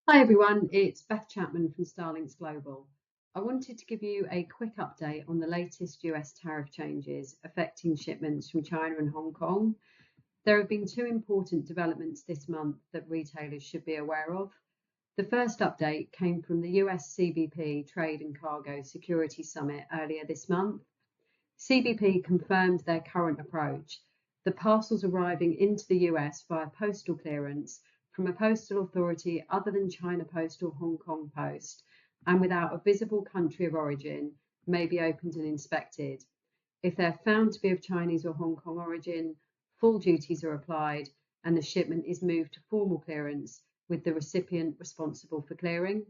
Hi everyone, it's Beth Chapman from Starlinks Global. I wanted to give you a quick update on the latest US tariff changes affecting shipments from China and Hong Kong. There have been two important developments this month that retailers should be aware of. The first update came from the US CBP Trade and Cargo Security Summit earlier this month. CBP confirmed their current approach. The parcels arriving into the US via postal clearance from a postal authority other than China Post or Hong Kong Post and without a visible country of origin may be opened and inspected. If they're found to be of Chinese or Hong Kong origin, full duties are applied and the shipment is moved to formal clearance with the recipient responsible for clearing.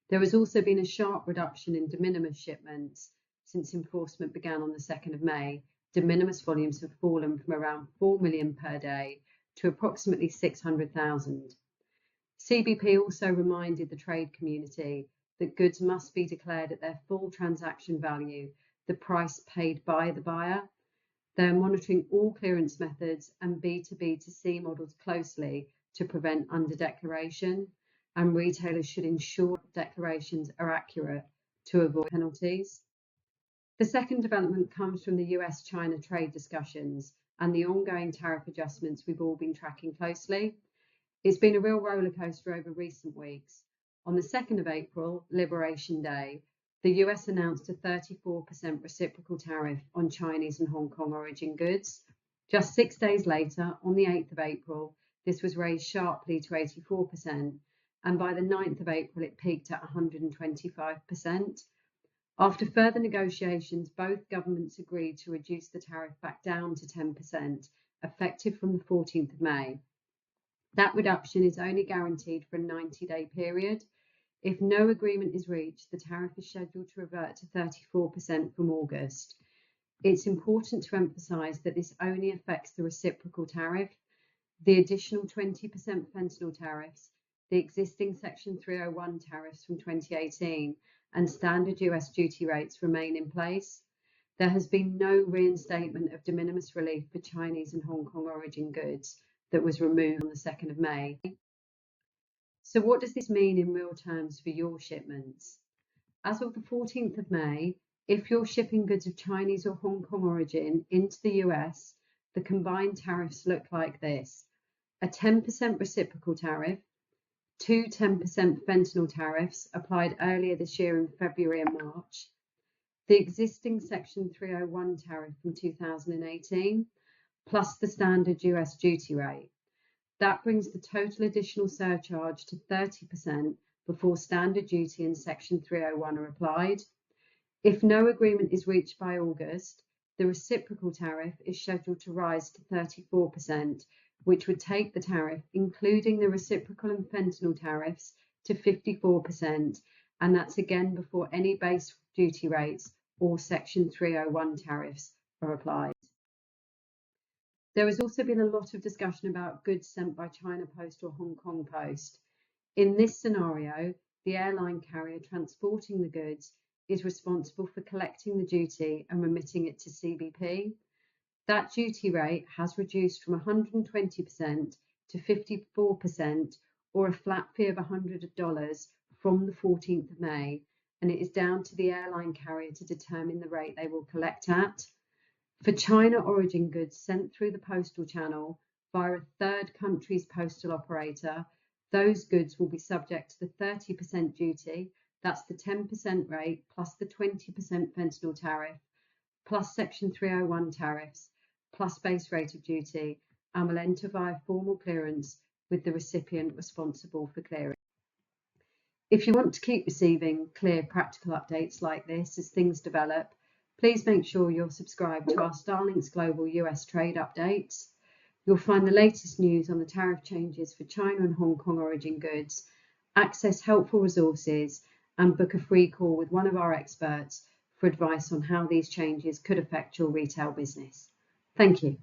There has also been a sharp reduction in de minimis shipments since enforcement began on the 2nd of May. De minimis volumes have fallen from around 4 million per day to approximately 600,000. CBP also reminded the trade community that goods must be declared at their full transaction value, the price paid by the buyer. They're monitoring all clearance methods and B2B2C models closely to prevent underdeclaration, and retailers should ensure declarations are accurate to avoid penalties. The second development comes from the US-China trade discussions and the ongoing tariff adjustments we've all been tracking closely. It's been a real roller coaster over recent weeks. On the 2nd of April, Liberation Day, the US announced a 34% reciprocal tariff on Chinese and Hong Kong origin goods. Just 6 days later, on the 8th of April, this was raised sharply to 84%, and by the 9th of April, it peaked at 125%. After further negotiations, both governments agreed to reduce the tariff back down to 10%, effective from the 14th of May. That reduction is only guaranteed for a 90-day period. If no agreement is reached, the tariff is scheduled to revert to 34% from August. It's important to emphasise that this only affects the reciprocal tariff. The additional 20% fentanyl tariffs, the existing Section 301 tariffs from 2018, and standard US duty rates remain in place. There has been no reinstatement of de minimis relief for Chinese and Hong Kong origin goods that was removed on the 2nd of May. So what does this mean in real terms for your shipments? As of the 14th of May, if you're shipping goods of Chinese or Hong Kong origin into the US, the combined tariffs look like this: a 10% reciprocal tariff, two 10% fentanyl tariffs applied earlier this year in February and March, the existing Section 301 tariff from 2018, plus the standard US duty rate. That brings the total additional surcharge to 30% before standard duty and Section 301 are applied. If no agreement is reached by August, the reciprocal tariff is scheduled to rise to 34%, which would take the tariff, including the reciprocal and fentanyl tariffs, to 54%, and that's again before any base duty rates or Section 301 tariffs are applied. There has also been a lot of discussion about goods sent by China Post or Hong Kong Post. In this scenario, the airline carrier transporting the goods is responsible for collecting the duty and remitting it to CBP. That duty rate has reduced from 120% to 54%, or a flat fee of $100 from the 14th of May, and it is down to the airline carrier to determine the rate they will collect at. For China origin goods sent through the postal channel via a third country's postal operator, those goods will be subject to the 30% duty, that's the 10% rate plus the 20% fentanyl tariff, plus Section 301 tariffs, plus base rate of duty, and will enter via formal clearance with the recipient responsible for clearing. If you want to keep receiving clear, practical updates like this as things develop, please make sure you're subscribed to our Starlinks Global US trade updates. You'll find the latest news on the tariff changes for China and Hong Kong origin goods, access helpful resources, and book a free call with one of our experts for advice on how these changes could affect your retail business. Thank you.